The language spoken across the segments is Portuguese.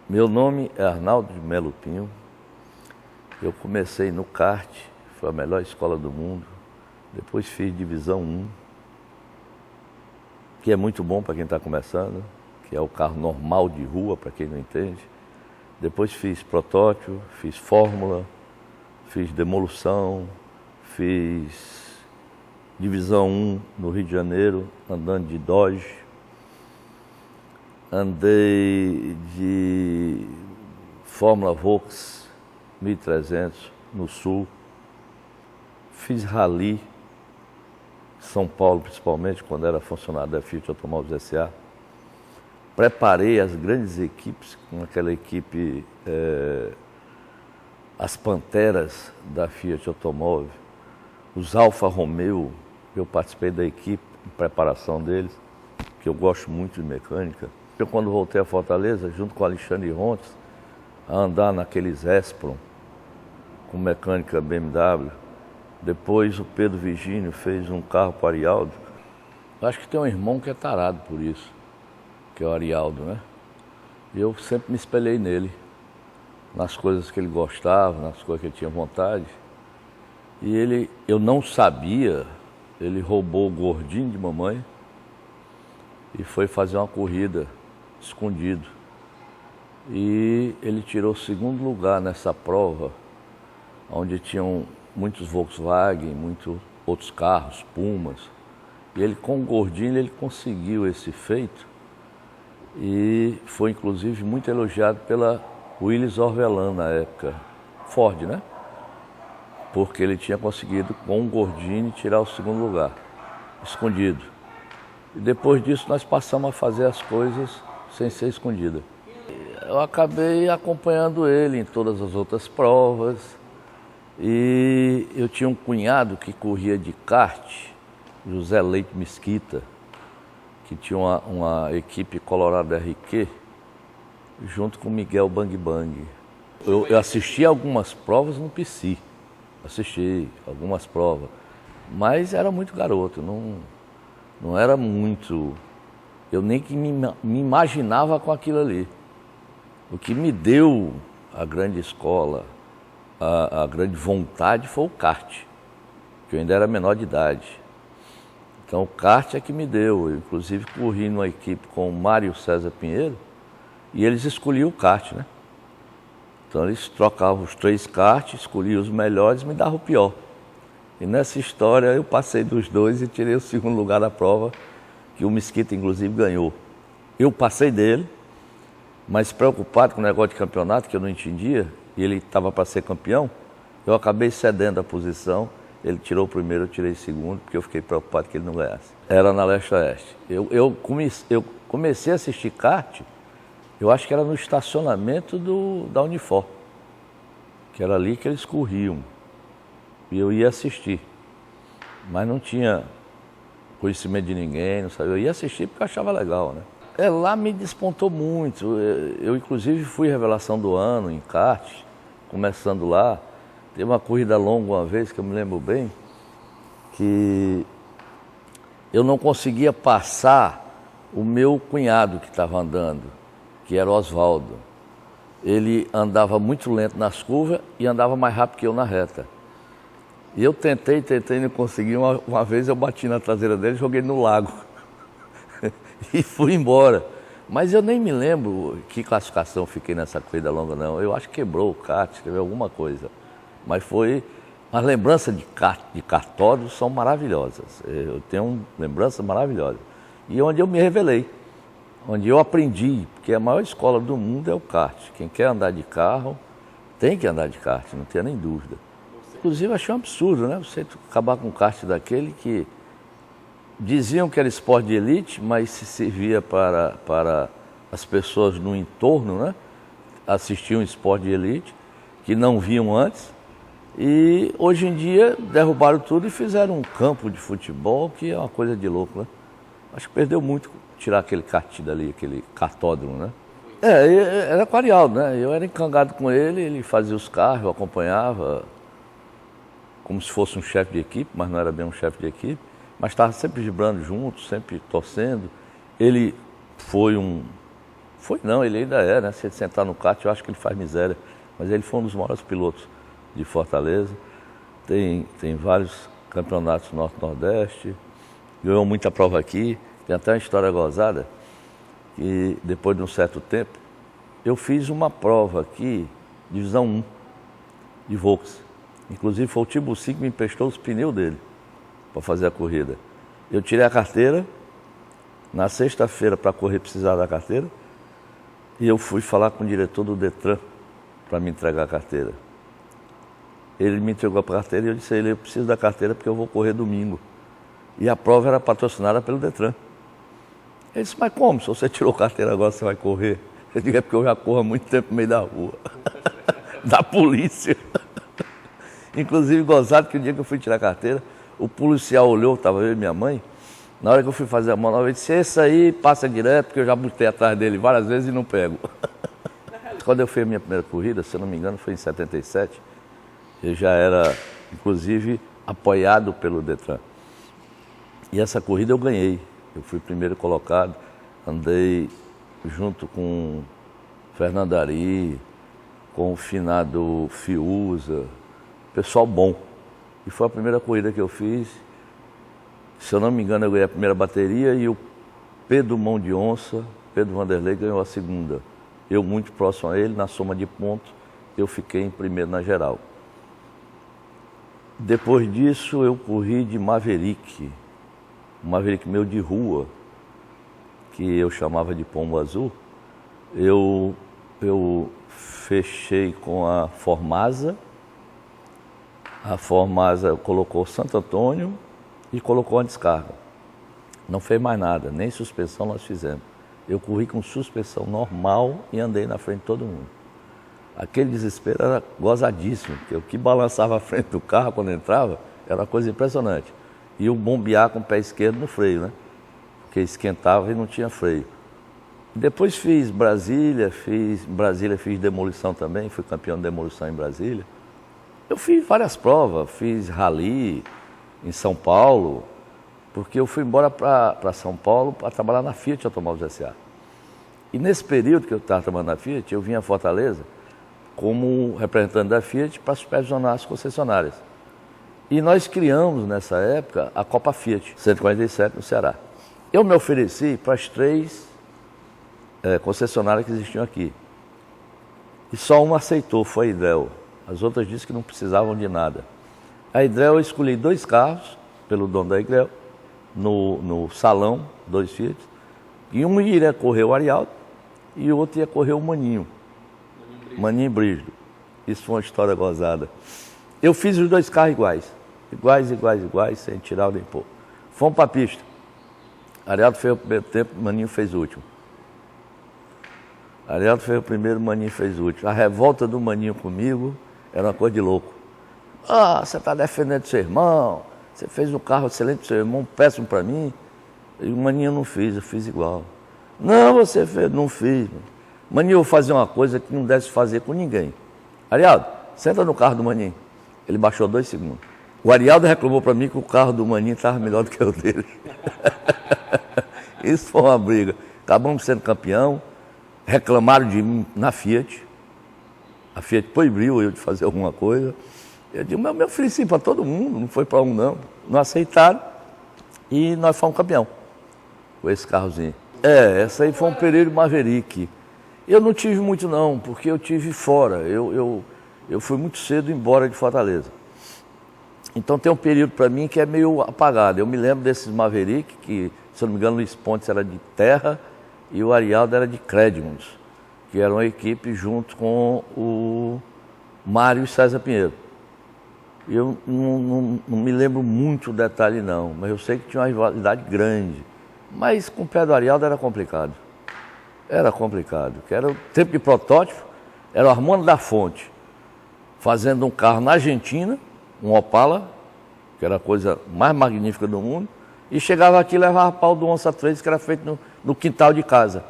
Meu nome é Arnaldo de Melo Pinho. Eu comecei no kart, foi a melhor escola do mundo. Depois fiz divisão 1, que é muito bom para quem está começando, que é o carro normal de rua, para quem não entende. Depois fiz protótipo, fiz fórmula, fiz demolição, fiz divisão 1 no Rio de Janeiro, andando de Dodge. Andei de Fórmula Volks 1300 no Sul. Fiz rally, São Paulo principalmente, quando era funcionário da Fiat Automóveis S.A. Preparei as grandes equipes, com aquela equipe, as Panteras da Fiat Automóvel, os Alfa Romeo. Eu participei da equipe de preparação deles, que eu gosto muito de mecânica. Eu, quando voltei a Fortaleza, junto com o Alexandre Rontes, a andar naqueles Espron, com mecânica BMW. Depois o Pedro Virgínio fez um carro para o Arialdo. Eu acho que tem um irmão que é tarado por isso, que é o Arialdo, né? E eu sempre me espelhei nele, nas coisas que ele gostava, nas coisas que ele tinha vontade. E eu não sabia, ele roubou o gordinho de mamãe e foi fazer uma corrida escondido. E ele tirou o segundo lugar nessa prova, onde tinham muitos Volkswagen, muitos outros carros, Pumas. E ele, com o gordinho, ele conseguiu esse feito e foi inclusive muito elogiado pela Willys Orvelan na época, Ford, né? Porque ele tinha conseguido, com o gordinho, tirar o segundo lugar, escondido. E depois disso nós passamos a fazer as coisas sem ser escondida. Eu acabei acompanhando ele em todas as outras provas. E eu tinha um cunhado que corria de kart, José Leite Mesquita, que tinha uma equipe Colorado RQ, junto com Miguel Bang Bang. Eu assisti algumas provas no PC, assisti algumas provas, mas era muito garoto, não era muito. Eu nem que me imaginava com aquilo ali. O que me deu a grande escola, a grande vontade foi o kart, que eu ainda era menor de idade. Então o kart é que me deu. Eu inclusive corri numa equipe com o Mário César Pinheiro e eles escolhiam o kart, né? Então eles trocavam os 3 karts, escolhiam os melhores e me davam o pior. E nessa história eu passei dos 2 e tirei o segundo lugar da prova, que o Mesquita inclusive ganhou. Eu passei dele, mas preocupado com o negócio de campeonato, que eu não entendia, e ele estava para ser campeão, eu acabei cedendo a posição. Ele tirou o primeiro, eu tirei o segundo, porque eu fiquei preocupado que ele não ganhasse. Era na Leste-Oeste. Eu comecei a assistir kart, eu acho que era no estacionamento da Unifor, que era ali que eles corriam. E eu ia assistir, mas não tinha conhecimento de ninguém, não sabia. Eu ia assistir porque eu achava legal, né? Lá me despontou muito. Eu inclusive fui revelação do ano em kart, começando lá. Teve uma corrida longa uma vez, que eu me lembro bem, que eu não conseguia passar o meu cunhado que estava andando, que era o Oswaldo. Ele andava muito lento nas curvas e andava mais rápido que eu na reta. E eu tentei, não consegui. Uma vez eu bati na traseira dele e joguei no lago. E fui embora. Mas eu nem me lembro que classificação eu fiquei nessa corrida longa, não. Eu acho que quebrou o kart, teve alguma coisa. Mas foi... As lembranças de kartódromo são maravilhosas. Eu tenho lembranças maravilhosas. E onde eu me revelei, onde eu aprendi, porque a maior escola do mundo é o kart. Quem quer andar de carro tem que andar de kart, não tenha nem dúvida. Inclusive achei um absurdo, né? Você acabar com um kart daquele que diziam que era esporte de elite, mas se servia para as pessoas no entorno, né? Assistiam esporte de elite, que não viam antes. E hoje em dia derrubaram tudo e fizeram um campo de futebol, que é uma coisa de louco, né? Acho que perdeu muito tirar aquele kart dali, aquele kartódromo, né? Era com o Arialdo, né? Eu era encangado com ele, ele fazia os carros, eu acompanhava como se fosse um chefe de equipe, mas não era bem um chefe de equipe, mas estava sempre vibrando junto, sempre torcendo. Ele foi Foi não, ele ainda é, né? Se ele sentar no kart, eu acho que ele faz miséria. Mas ele foi um dos maiores pilotos de Fortaleza. Tem vários campeonatos Norte-Nordeste. Ganhou muita prova aqui. Tem até uma história gozada, que depois de um certo tempo, eu fiz uma prova aqui, divisão 1, de Volks. Inclusive foi o Tiburci que me emprestou os pneus dele para fazer a corrida. Eu tirei a carteira, na sexta-feira para correr precisava da carteira, e eu fui falar com o diretor do Detran para me entregar a carteira. Ele me entregou a carteira e eu disse a ele, eu preciso da carteira porque eu vou correr domingo. E a prova era patrocinada pelo Detran. Ele disse, mas como? Se você tirou a carteira agora, você vai correr? Eu digo, é porque eu já corro há muito tempo no meio da rua. Da polícia. Inclusive, gozado que o dia que eu fui tirar a carteira, o policial olhou, estava eu e minha mãe, na hora que eu fui fazer a manobra, ele disse, esse aí passa direto, porque eu já botei atrás dele várias vezes e não pego. Quando eu fiz a minha primeira corrida, se eu não me engano, foi em 77, eu já era, inclusive, apoiado pelo Detran. E essa corrida eu ganhei. Eu fui primeiro colocado, andei junto com Fernando Ari, com o finado Fiuza, pessoal bom. E foi a primeira corrida que eu fiz. Se eu não me engano, eu ganhei a primeira bateria e o Pedro Mão de Onça, Pedro Vanderlei, ganhou a segunda. Eu muito próximo a ele, na soma de pontos, eu fiquei em primeiro na geral. Depois disso, eu corri de Maverick, um Maverick meu de rua, que eu chamava de Pombo Azul. Eu fechei com a Formasa. A Formasa colocou Santo Antônio e colocou a descarga. Não fez mais nada, nem suspensão nós fizemos. Eu corri com suspensão normal e andei na frente de todo mundo. Aquele desespero era gozadíssimo, porque o que balançava a frente do carro quando entrava era uma coisa impressionante. E o bombear com o pé esquerdo no freio, né? Porque esquentava e não tinha freio. Depois fiz Brasília fiz demolição também, fui campeão de demolição em Brasília. Eu fiz várias provas, fiz rally em São Paulo, porque eu fui embora para São Paulo para trabalhar na Fiat Automóveis S.A. E nesse período que eu estava trabalhando na Fiat, eu vim a Fortaleza como representante da Fiat para supervisionar as concessionárias. E nós criamos, nessa época, a Copa Fiat, 147, no Ceará. Eu me ofereci para as 3 concessionárias que existiam aqui. E só uma aceitou, foi a Idel. As outras disseram que não precisavam de nada. A Idel, eu escolhi 2 carros, pelo dono da Idel, no salão, 2 Fiat. E um iria correr o Arialdo e o outro ia correr o Maninho. Maninho Brígido. Isso foi uma história gozada. Eu fiz os 2 carros iguais, sem tirar nem pôr. Fomos para a pista. Arialdo fez o primeiro tempo, Maninho fez o último. Arialdo fez o primeiro, Maninho fez o último. A revolta do Maninho comigo era uma coisa de louco. Ah, você está defendendo seu irmão, você fez um carro excelente para seu irmão, péssimo para mim. E o Maninho não fez, eu fiz igual. Não, você fez, não fiz. Maninho, eu vou fazer uma coisa que não deve fazer com ninguém. Arialdo, senta no carro do Maninho. Ele baixou 2 segundos. O Arialdo reclamou para mim que o carro do Maninho estava melhor do que o dele. Isso foi uma briga. Acabamos sendo campeão. Reclamaram de mim na Fiat. A Fiat proibiu eu de fazer alguma coisa. Eu disse, mas eu me ofereci para todo mundo, não foi para um não. Não aceitaram e nós fomos campeão com esse carrozinho. Essa aí foi um período Maverick. Eu não tive muito não, porque eu tive fora. Eu fui muito cedo embora de Fortaleza. Então tem um período para mim que é meio apagado. Eu me lembro desses Maverick, que, se eu não me engano, o Luiz Pontes era de terra e o Arialdo era de Crédimos, que era uma equipe junto com o Mário e César Pinheiro. Eu não me lembro muito o detalhe não, mas eu sei que tinha uma rivalidade grande. Mas com o pé do Arialdo era complicado. Era complicado, que era o tempo de protótipo, era o Armando da Fonte, fazendo um carro na Argentina, um Opala, que era a coisa mais magnífica do mundo, e chegava aqui e levava pau do Onça 3, que era feito no quintal de casa,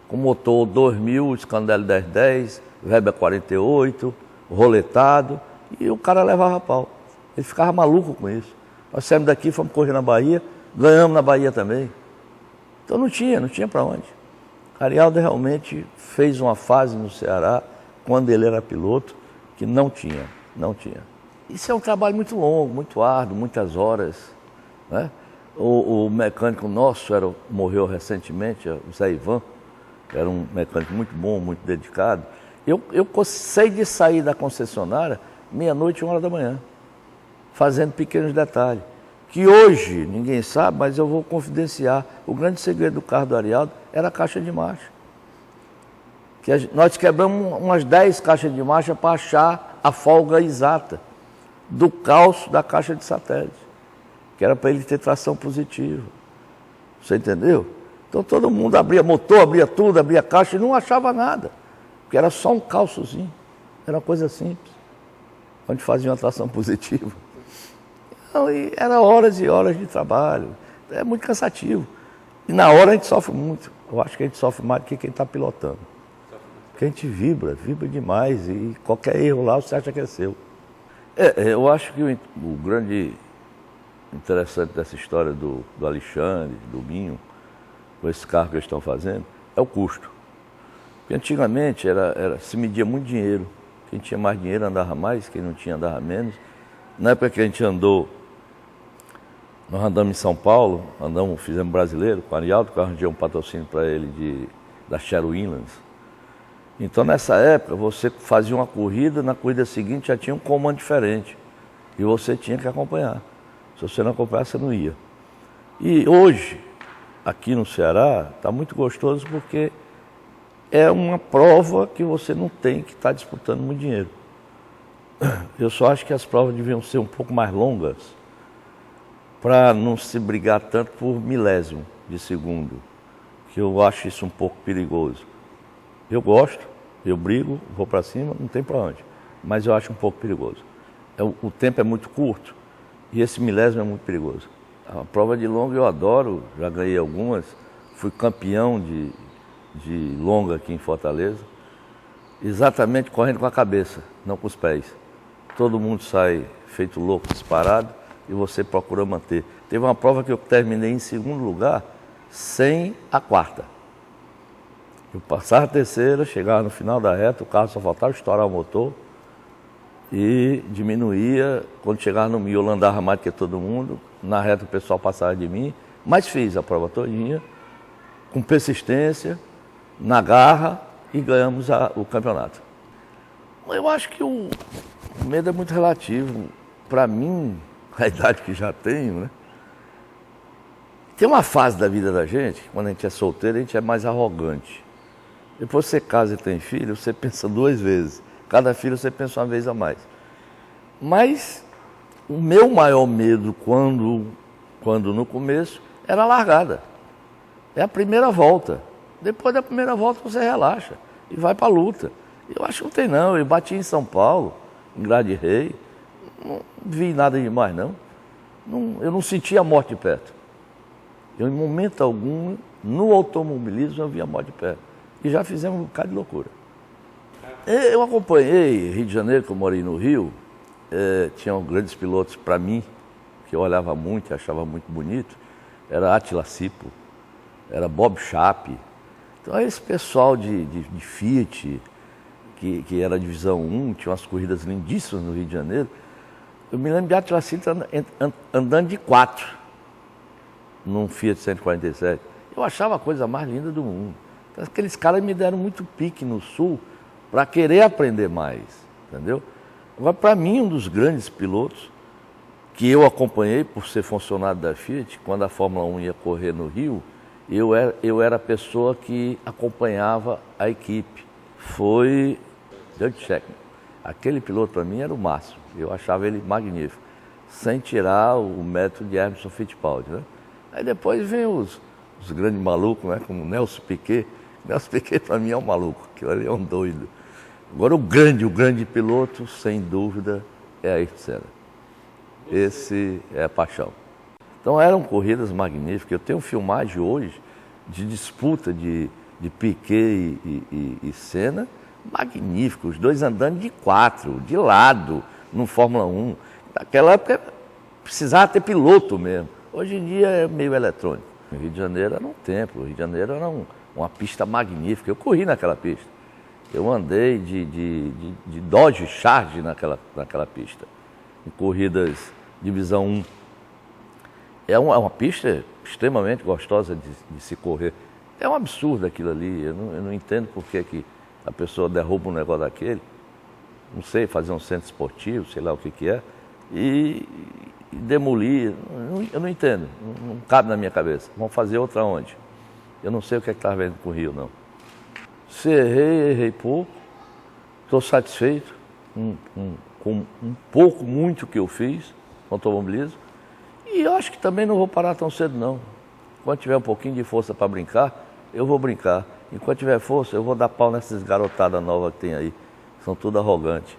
com motor 2000, Scandelli 1010, Weber 48, roletado, e o cara levava pau. Ele ficava maluco com isso. Nós saímos daqui, fomos correr na Bahia, ganhamos na Bahia também. Então não tinha para onde. Arialdo realmente fez uma fase no Ceará, quando ele era piloto, que não tinha. Isso é um trabalho muito longo, muito árduo, muitas horas, né? O mecânico nosso morreu recentemente, o Zé Ivan, que era um mecânico muito bom, muito dedicado. Eu sei de sair da concessionária meia-noite, 1h da manhã, fazendo pequenos detalhes. Que hoje, ninguém sabe, mas eu vou confidenciar, o grande segredo do carro do Arialdo era a caixa de marcha. Nós quebramos umas 10 caixas de marcha para achar a folga exata do calço da caixa de satélite, que era para ele ter tração positiva. Você entendeu? Então todo mundo abria motor, abria tudo, abria caixa e não achava nada, porque era só um calçozinho, era uma coisa simples, onde fazia uma tração positiva. Então, era horas e horas de trabalho, é muito cansativo. E na hora a gente sofre muito, eu acho que a gente sofre mais do que quem está pilotando. Porque a gente vibra demais e qualquer erro lá você acha que é seu. Eu acho que o grande interessante dessa história do Alexandre, do Binho, com esse carro que eles estão fazendo, é o custo. Porque antigamente se media muito dinheiro. Quem tinha mais dinheiro andava mais, quem não tinha andava menos. Na época que a gente nós andamos em São Paulo, fizemos brasileiro, com o Arialdo, que eu arranjei um patrocínio para ele da Sherwin-Williams. Então nessa época você fazia uma corrida, na corrida seguinte já tinha um comando diferente. E você tinha que acompanhar. Se você não acompanhasse, você não ia. E hoje, aqui no Ceará, está muito gostoso porque é uma prova que você não tem que estar disputando muito dinheiro. Eu só acho que as provas deviam ser um pouco mais longas para não se brigar tanto por milésimo de segundo, que eu acho isso um pouco perigoso. Eu gosto, eu brigo, vou para cima, não tem para onde, mas eu acho um pouco perigoso. O tempo é muito curto e esse milésimo é muito perigoso. A prova de longa eu adoro, já ganhei algumas, fui campeão de longa aqui em Fortaleza, exatamente correndo com a cabeça, não com os pés. Todo mundo sai feito louco, disparado, e você procura manter. Teve uma prova que eu terminei em segundo lugar, sem a quarta. Eu passava a terceira, chegava no final da reta, o carro só faltava estourar o motor e diminuía. Quando chegava no miolo, andava mais do que todo mundo. Na reta o pessoal passava de mim, mas fiz a prova todinha, com persistência, na garra, e ganhamos o campeonato. Eu acho que o medo é muito relativo. Para mim, a idade que já tenho, né? Tem uma fase da vida da gente, quando a gente é solteiro, a gente é mais arrogante. Depois você casa e tem filho, você pensa 2 vezes. Cada filho você pensa uma vez a mais. Mas o meu maior medo, quando no começo, era a largada. É a primeira volta. Depois da primeira volta você relaxa e vai para a luta. Eu acho que não tem não. Eu bati em São Paulo, em Grade Rei, não vi nada demais não. Eu não senti a morte de perto. Eu, em momento algum, no automobilismo, eu vi a morte de perto. E já fizemos um bocado de loucura. Eu acompanhei Rio de Janeiro, que eu morei no Rio, tinham grandes pilotos para mim, que eu olhava muito e achava muito bonito. Era Attila Sipo, era Bob Chap. Então esse pessoal de Fiat, que era a divisão 1, tinha umas corridas lindíssimas no Rio de Janeiro. Eu me lembro de Attila Sipo andando de 4, num Fiat 147. Eu achava a coisa mais linda do mundo. Então, aqueles caras me deram muito pique no Sul para querer aprender mais, entendeu? Agora, para mim, um dos grandes pilotos que eu acompanhei por ser funcionário da Fiat, quando a Fórmula 1 ia correr no Rio, eu era a pessoa que acompanhava a equipe. Foi Doug Checkman. Aquele piloto para mim era o máximo. Eu achava ele magnífico, sem tirar o método de Emerson Fittipaldi, né? Aí depois vem os grandes malucos, né? Como Nelson Piquet. Nelson Piquet para mim é um maluco, que ele é um doido. Agora o grande piloto, sem dúvida, é Ayrton Senna. Esse é a paixão. Então eram corridas magníficas. Eu tenho filmagem hoje de disputa de Piquet e Senna, magnífico. Os dois andando de 4, de lado, no Fórmula 1. Naquela época precisava ter piloto mesmo. Hoje em dia é meio eletrônico. O Rio de Janeiro era um templo, o Rio de Janeiro era uma pista magnífica. Eu corri naquela pista. Eu andei de Dodge Charge naquela pista, em corridas divisão 1. É uma pista extremamente gostosa de se correr. É um absurdo aquilo ali. Eu não entendo por que a pessoa derruba um negócio daquele. Não sei, fazer um centro esportivo, sei lá o que é, e demolir. Eu não entendo, não cabe na minha cabeça. Vamos fazer outra onde? Eu não sei o que estava vendo com o Rio, não. Se errei pouco. Estou satisfeito com um pouco, muito que eu fiz no automobilismo. E eu acho que também não vou parar tão cedo, não. Quando tiver um pouquinho de força para brincar, eu vou brincar. Enquanto tiver força, eu vou dar pau nessas garotadas novas que tem aí. São tudo arrogantes.